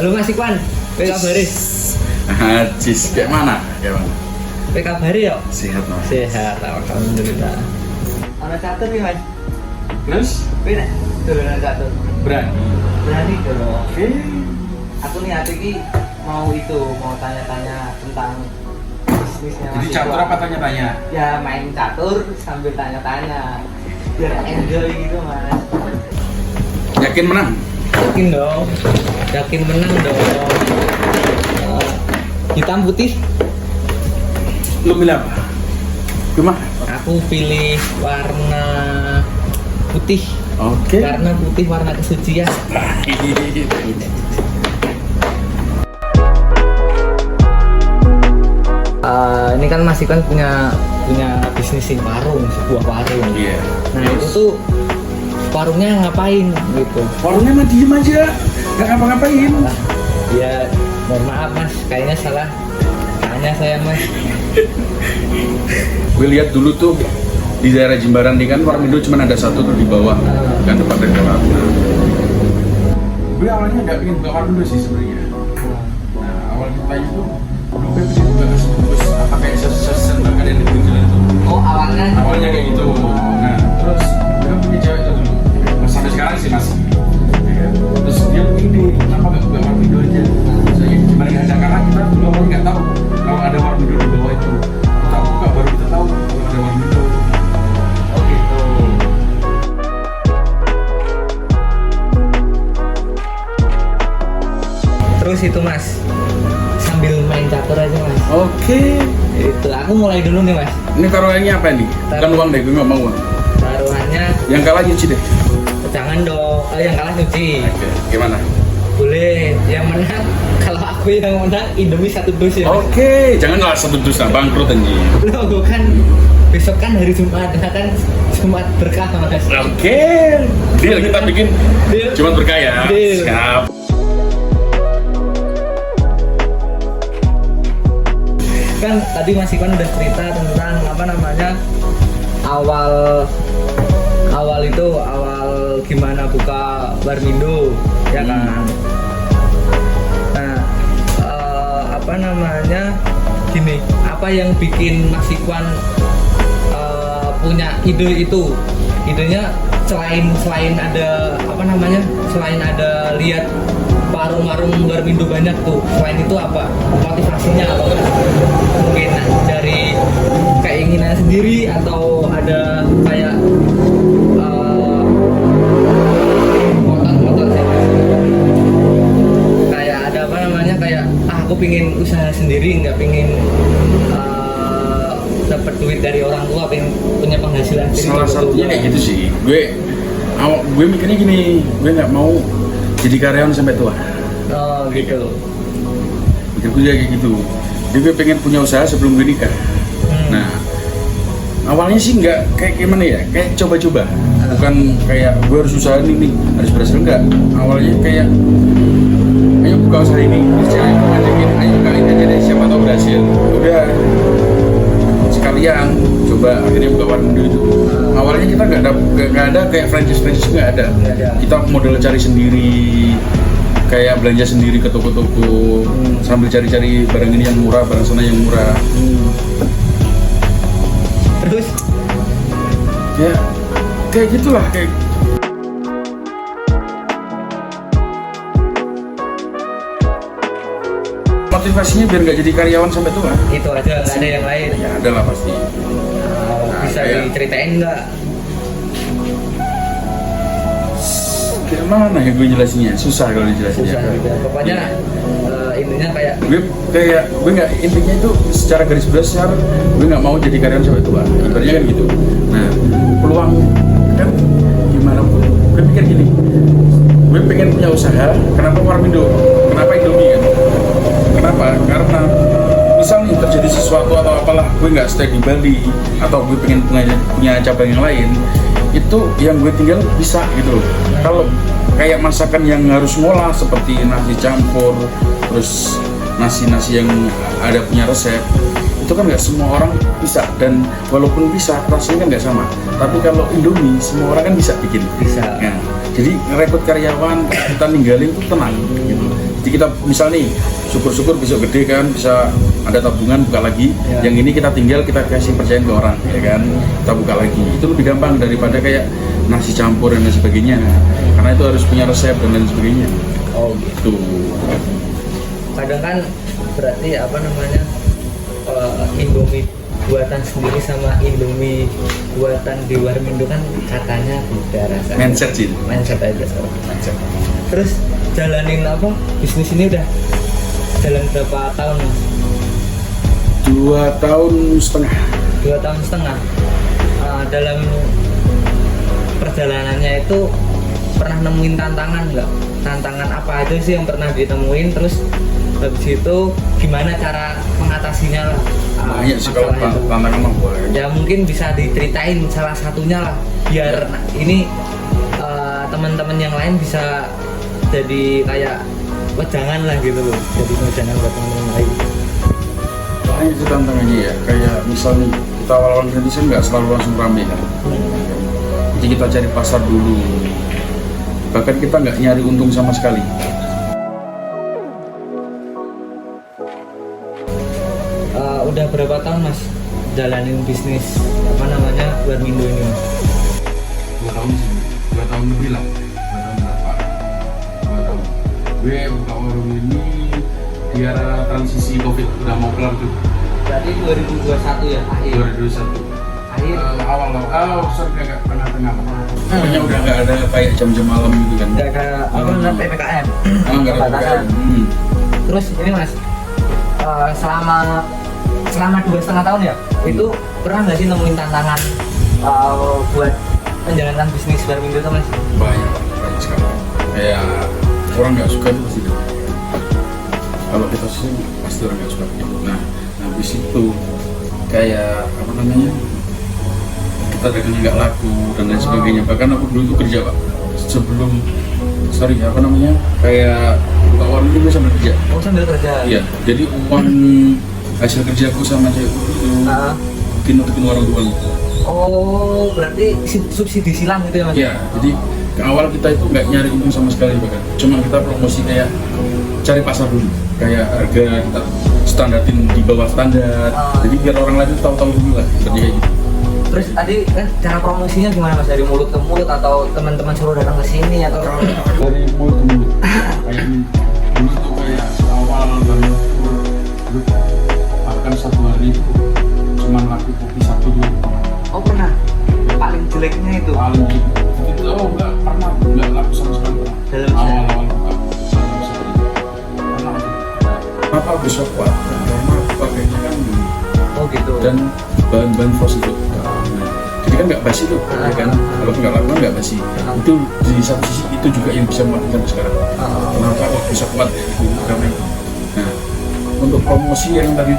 Halo Mas Ikwan, apa kabare? Cis, kayak mana? Apa kabare ya? Sehat mas. Sehat, alhamdulillah. Ana catur nih Mas. Terus? Beda. Dolanan catur. Berani. Berani dong. Oke. Aku nih hati ki mau tanya-tanya tentang bisnisnya Mas. Jadi catur Ikwan. apa tanya-tanya? Ya main catur sambil tanya-tanya. Biar enjoy gitu Mas. Yakin menang? Yakin dong. Yakin menang dong. Hitam putih. Lu pilih apa? Gimana? Aku pilih warna putih. Oke. Karena putih warna kesucian. Ini kan Mas Ikwan punya bisnis sih, warung, sebuah warung. Iya. Nah itu tuh warungnya ngapain gitu? Warungnya mah diem aja, nggak ngapa-ngapain. Nah, ya mohon maaf Mas, kayaknya salah tanya saya Mas. Gue lihat dulu tuh di daerah Jimbaran nih kan Warmindo cuma ada satu tuh di bawah kan tempat restoran. Gue awalnya nggak pengen buka Warmindo sih sebenarnya. Nah awal kita itu dulu gue pengen buka terus apa kayak sesenang ada yang di jalan itu. Oh Awalnya kayak gitu. Nah terus gue punya cewek itu dulu. Mas sampai sekarang sih masih. Ya kan? Terus dia ide kenapa nggak buka Warmindo aja? Saya gimana nggak ada karena kita dulu awalnya nggak tahu kalau ada Warmindo di bawah itu. Kita buka baru kita tahu kalau ada Warmindo. Oh gitu. Terus itu Mas, sambil main catur aja Mas. Oke. Itu aku mulai dulu nih Mas. Ini taruhannya apa nih? Bukan uang deh, gue nggak mau uang. Taruhannya Yang kalah nyuci deh. jangan dong. Yang kalah nyuci. Oke. Gimana? Boleh. Yang menang kalau aku yang menang Indomie 1 dus ya. Mas. Oke. Janganlah satu dus lah, bangkrut anjing. Loh, gue kan besok kan hari Jumat, nah kan Jumat berkah Mas. Oke. Deal kita bikin. Deal. Cuma berkaya. Deal. Siap. Kan tadi Mas Ikwan udah cerita tentang apa namanya awal gimana buka Warmindo ya kan. Nah apa namanya gini, apa yang bikin Mas Ikwan punya ide itu? Idenya selain ada apa namanya, selain ada lihat warung-warung Warmindo banyak tuh, selain itu apa motivasinya? Apa mungkin dari keinginan sendiri atau ada kayak motor sih Mas. Kayak ada apa namanya, kayak aku pingin usaha sendiri, nggak pingin dapat duit dari orang tua, pengen punya penghasilan sendiri. Salah satunya kayak gitu sih. Gue mikirnya gini, gue nggak mau jadi karyawan sampai tua. Oh gitu. Mikir gue kayak gitu. Jadi gue pengen punya usaha sebelum gue nikah. Nah, awalnya sih nggak kayak gimana ya, kayak coba-coba. Bukan kayak gue harus usaha ini harus berhasil, enggak. Awalnya kayak ayo buka usaha ini, saya ngajakin ayo kalian aja deh, siapa tahu berhasil. Udah sekalian coba, akhirnya buka Warmindo itu. Awalnya kita nggak ada kayak franchise nggak ada. Kita model cari sendiri, kayak belanja sendiri ke toko-toko, sambil cari-cari barang ini yang murah, barang sana yang murah. Terus Ya kayak gitulah, kayak motivasinya biar nggak jadi karyawan sampai tua. itu aja, nggak ada yang lain. Ya ada lah pasti. Bisa kayak- diceritain nggak? Kayak mana ya gue jelasinnya? Susah kalau dijelasinnya. Susah juga. Pokoknya intinya kayak gue nggak, intinya itu secara garis besar gue nggak mau jadi karyawan sampai tua. Ibaratnya kan gitu. Nah peluang kan gimana pun gue pikir gini, gue pengen punya usaha. Kenapa Warmindo? Kenapa Indomie kan? Kenapa? Karena misal nih terjadi sesuatu atau apalah, gue nggak stay di Bali atau gue pengen punya cabang yang lain, itu yang gue tinggal bisa gitu loh. Kalau kayak masakan yang harus ngolah seperti nasi campur, terus nasi-nasi yang ada punya resep, itu kan nggak semua orang bisa, dan walaupun bisa rasanya kan nggak sama. Tapi kalau Indomie semua orang kan bisa bikin. Bisa. Nah, jadi ngerekrut karyawan kita ninggalin itu tenang gitu. Jadi kita misal nih, syukur-syukur besok gede kan, bisa ada tabungan buka lagi. Ya. Yang ini kita tinggal kita kasih percayaan ke orang, ya kan, kita buka lagi. Itu lebih gampang daripada kayak nasi campur dan lain sebagainya. Karena itu harus punya resep dan lain sebagainya. Oh gitu. Tuh. Kadang kan berarti apa namanya Indomie buatan sendiri sama Indomie buatan di Warmindo kan katanya beda rasanya. Mindset sih. Mindset aja soalnya. Mindset. Terus jalanin apa bisnis ini udah jalan berapa tahun mas? 2 tahun setengah. 2 tahun setengah. Dalam perjalanannya itu pernah nemuin tantangan nggak? Tantangan apa aja sih yang pernah ditemuin? Terus habis itu gimana cara mengatasinya lah? Banyak sih kalau masalah itu? tantangan mah boleh. Ya mungkin bisa diceritain salah satunya lah biar ini teman-teman yang lain bisa jadi kayak wejangan lah gitu loh, jadi wejangan buat teman-teman lain. Banyak sih tantangannya ya, kayak misalnya kita awal-awal Indonesia nggak selalu langsung rame kan. Jadi kita cari pasar dulu, bahkan kita nggak nyari untung sama sekali. Udah berapa tahun mas jalanin bisnis apa namanya Warmindo ini mas? 2 tahun sih, 2 tahun lebih lah. 2 tahun berapa? 2 tahun. Gue buka warung ini di era transisi COVID udah mau kelar tuh. Berarti 2021 ya akhir. 2021. Akhir. Awal sorry agak tengah-tengah. Pokoknya udah nggak ada kayak jam-jam malam gitu kan. Nggak ada apa namanya PPKM. Nggak ada Pembatasan. PPKM. Terus ini mas selama 2,5 tahun ya itu pernah nggak sih nemuin tantangan buat menjalankan bisnis Warmindo tuh mas? Banyak sekali. Kayak orang nggak suka itu pasti. Kalau kita sih pasti orang nggak suka gitu. Nah, habis itu kayak apa namanya, kita dagangnya nggak laku dan lain sebagainya. Bahkan aku dulu tuh kerja pak sebelum apa namanya kayak buka warung itu sambil kerja. Oh sambil kerja? Iya. Jadi uang hasil kerjaku sama cewekku itu bikin warung dulu. Oh berarti subsidi silang gitu ya mas? Iya. Jadi ke awal kita itu nggak nyari untung sama sekali bahkan. Cuma kita promosi kayak cari pasar dulu. Kayak harga kita standarin di bawah standar. Jadi biar orang lain tahu-tahu dulu lah. Kerja kayak gitu. Terus tadi kan cara promosinya gimana mas? Dari mulut ke mulut atau teman-teman suruh datang ke sini atau? Dari mulut ke mulut. Kayak dulu tuh kayak awal banget dulu bahkan 1 hari itu cuma laku kopi 1-2. Oh pernah? Paling jeleknya itu? Paling itu nggak pernah nggak laku sama sekali pernah. Dalam awal buka pernah. Kenapa bisa kuat? Karena pakainya kan dulu. Oh gitu. Dan bahan-bahan frost itu. Jadi kan nggak basi tuh, ya kan? Kalau nggak laku nggak basi. Itu di satu sisi itu juga yang bisa mematikan sekarang. Kenapa kok bisa kuat itu karena itu. Nah, untuk promosi yang tadi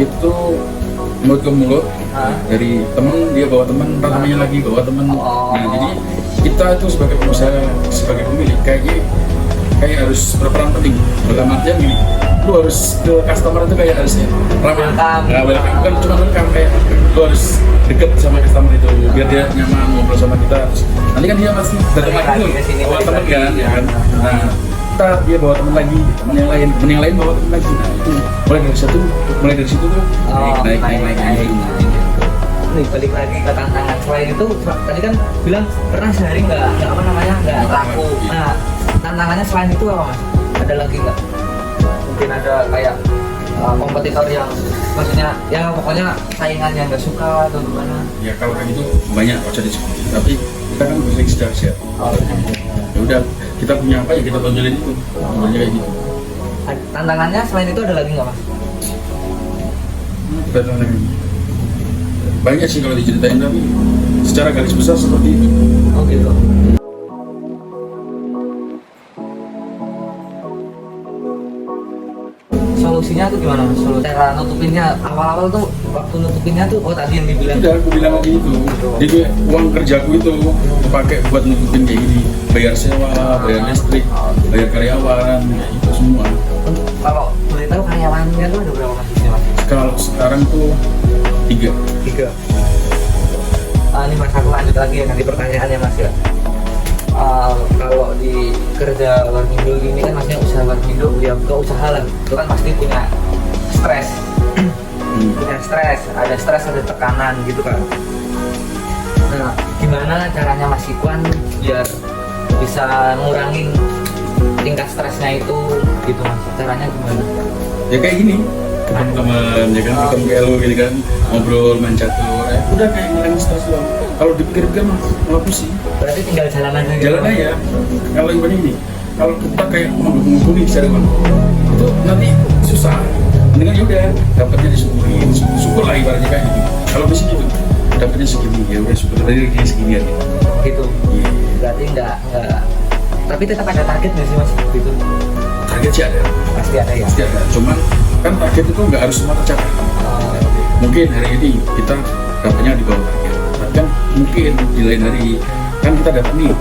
itu mulut ke mulut dari temen, dia bawa temen, temennya lagi bawa temen. Nah jadi kita itu sebagai pengusaha, sebagai pemilik kayak harus berperan penting. Dalam artian gini, lu harus ke customer itu kayak harusnya ramai. Nggak welcome, bukan cuma welcome, kayak lu harus deket sama customer itu biar dia nyaman ngobrol sama kita. Nanti kan dia pasti datang lagi tuh bawa temen kan, ya kan. Nah dia bawa temen lagi, temen yang lain bawa temen lagi. Nah itu mulai dari situ tuh naik. Nih balik lagi ke tantangan. Selain itu tadi kan bilang pernah sehari nggak apa namanya nggak laku. Nah tantangannya selain itu apa mas? Ada lagi nggak? Mungkin ada kayak kompetitor yang maksudnya ya pokoknya saingan yang nggak suka atau gimana? Ya kalau kayak gitu banyak kok jadi seperti itu. Tapi kita kan bersaing secara sehat. Ya udah kita punya apa ya kita tonjolin itu. Namanya kayak gitu. Tantangannya selain itu ada lagi nggak mas? Banyak sih kalau diceritain, tapi secara garis besar seperti itu. Oh gitu. Solusinya tuh gimana mas? Cara nutupinnya awal-awal tuh waktu nutupinnya tuh tadi yang dibilang. Udah aku bilang lagi itu. Jadi uang kerjaku itu dipakai buat nutupin kayak gini, bayar sewa, bayar listrik, bayar karyawan, ya itu semua. Kalau boleh tahu karyawannya tuh ada berapa mas? Kalau sekarang tuh 3. Ini mas aku lanjut lagi ya nanti pertanyaannya mas ya. Kalau di kerja Warmindo ini kan maksudnya usaha warmindo ya buka usaha lah, itu kan pasti punya stres. Punya stres, ada tekanan gitu kan. Nah, gimana caranya Mas Ikhwan biar bisa ngurangin tingkat stresnya itu gitu Mas? Caranya gimana? Ya kayak gini, ketemu teman, ya kan, ketemu kayak lu gini kan, ngobrol, main catur, udah kayak ngilangin stres doang. Kalau dipikir-pikir malah pusing. Berarti tinggal jalan aja gitu? Jalan aja. Kalau ibaratnya ini, kalau kita kayak menghubungi secara itu nanti susah. Mendingan ya udah dapatnya disyukurin, syukur lah ibaratnya kayak gitu. Kalau bisa gitu, dapatnya segini ya udah syukur dari kayak segini aja. Gitu. Berarti enggak. Tapi tetap ada target nggak sih Mas? Gitu. Target sih ada. Pasti ada ya. Pasti ada. Cuman kan target itu nggak harus semua tercapai. Mungkin hari ini kita dapatnya di bawah target. Tapi kan mungkin di lain hari kan kita dapat nih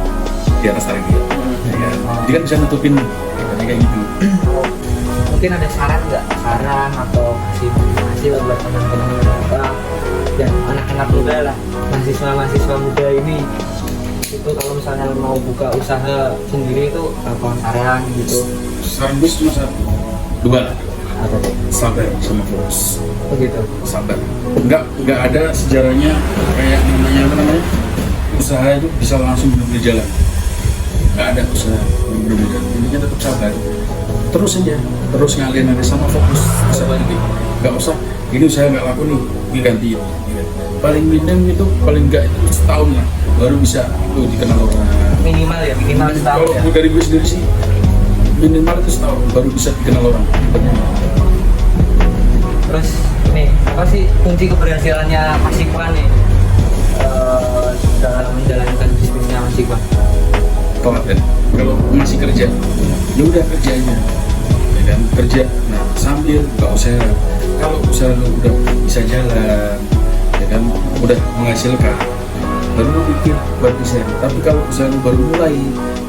di atas target. Ya kan? Jadi kan bisa nutupin kayak gitu. Mungkin ada saran nggak? Saran atau masih buat teman-teman kita dan anak-anak muda lah, mahasiswa muda ini itu kalau misalnya mau buka usaha sendiri itu apa saran gitu? Saran gue cuma satu, dua lah. Apa tuh? Sabar sama fokus. Begitu. Sabar. Nggak ada sejarahnya kayak namanya usaha itu bisa langsung benar-benar jalan. Nggak ada usaha benar-benar jalan. Intinya tetap sabar. Terus aja, terus ngalir sama fokus. Sabar gitu. Nggak usah. Ini usaha nggak laku nih, ini ganti ini. Paling minim itu paling nggak itu setahun lah, baru bisa tuh dikenal orang. Minimal setahun ya. Kalau dari gue sendiri sih minimal itu setahun baru bisa dikenal orang. Terus nih apa sih kunci keberhasilannya Mas Ikhwan nih dalam menjalankan bisnisnya Mas Ikhwan? Telaten. Kalau masih kerja, ya udah kerja aja, ya kan kerja. Nah sambil nggak usaha. Kalau usaha lu udah bisa jalan, ya kan udah menghasilkan, baru lu pikir buat desain. Tapi kalau usaha lu baru mulai,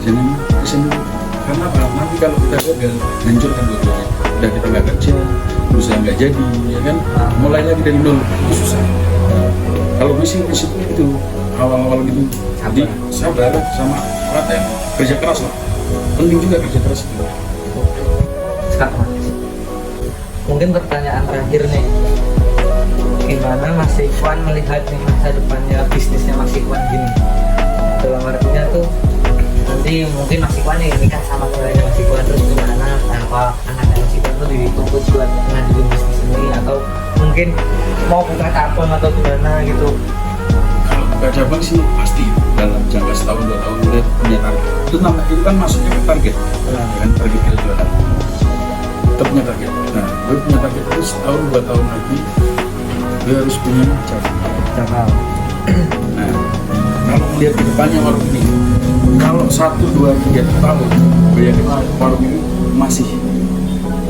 jangan desain dulu. Karena apa? Nanti kalau kita gagal, hancurkan dua-duanya. Udah kita nggak kerja, usaha nggak jadi, ya kan mulai lagi dari nol itu susah. Kalau gue sih prinsip itu awal-awal gitu, jadi sabar sama telaten, kerja keras lah. Penting juga kerja keras itu. Sekarang mungkin pertanyaan terakhir nih, gimana Mas Ikhwan melihat nih masa depannya bisnisnya Mas Ikhwan gini? Dalam artinya tuh nanti mungkin Mas Ikhwan nih nikah sama keluarga Mas Ikhwan, terus gimana apa anaknya Mas Ikhwan tuh dituntut buat ngajuin bisnis ini, atau mungkin mau buka cabang atau gimana gitu? Kalau buka cabang sih pasti dalam jangka setahun 2 tahun udah punya target. Itu kan masuknya ke target, kan target kita jualan. Kita punya target. Nah, gue punya target itu setahun 2 tahun lagi gue harus punya cabang. Nah, kalau melihat ke depannya warung ini, kalau 1, 2, 3 tahun, gue yakin warung ini masih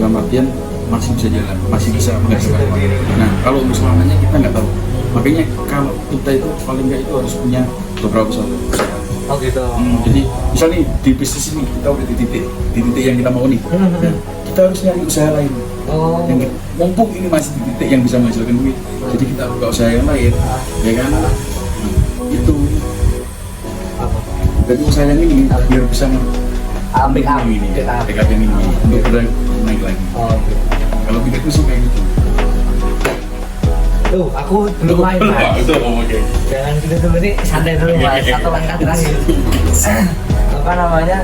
dalam artian masih bisa jalan, masih bisa menghasilkan uang. Nah, kalau untuk selamanya kita nggak tahu. Makanya kalau kita itu paling nggak itu harus punya beberapa usaha. Oh gitu. Jadi misalnya nih, di bisnis ini kita udah di titik yang kita mau nih. Nah, kita harus nyari usaha lain. Oh. Yang mumpung ini masih di titik yang bisa menghasilkan duit, jadi kita buka usaha yang lain, ya kan? Itu. Apa? Jadi usaha yang ini biar bisa Backup ini, kita. backup yang ini untuk naik lagi. Oh gitu. Kalau pikirku sih kayak gitu. Tuh, aku belum main Mas. Itu oke. Jangan gitu dulu nih, santai dulu Mas. Satu langkah terakhir. Apa namanya?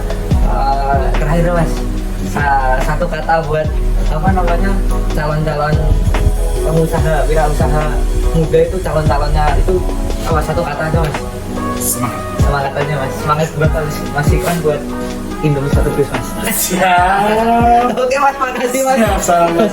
Terakhir Mas. Satu kata buat apa namanya? Calon-calon pengusaha, wirausaha muda itu calon-calonnya itu apa satu kata aja Mas? Semangat. Semangat aja Mas. Semangat buat Mas Ikhwan buat Indomie satu bis Mas. Siap. Oke Mas, makasih Mas. Sama-sama.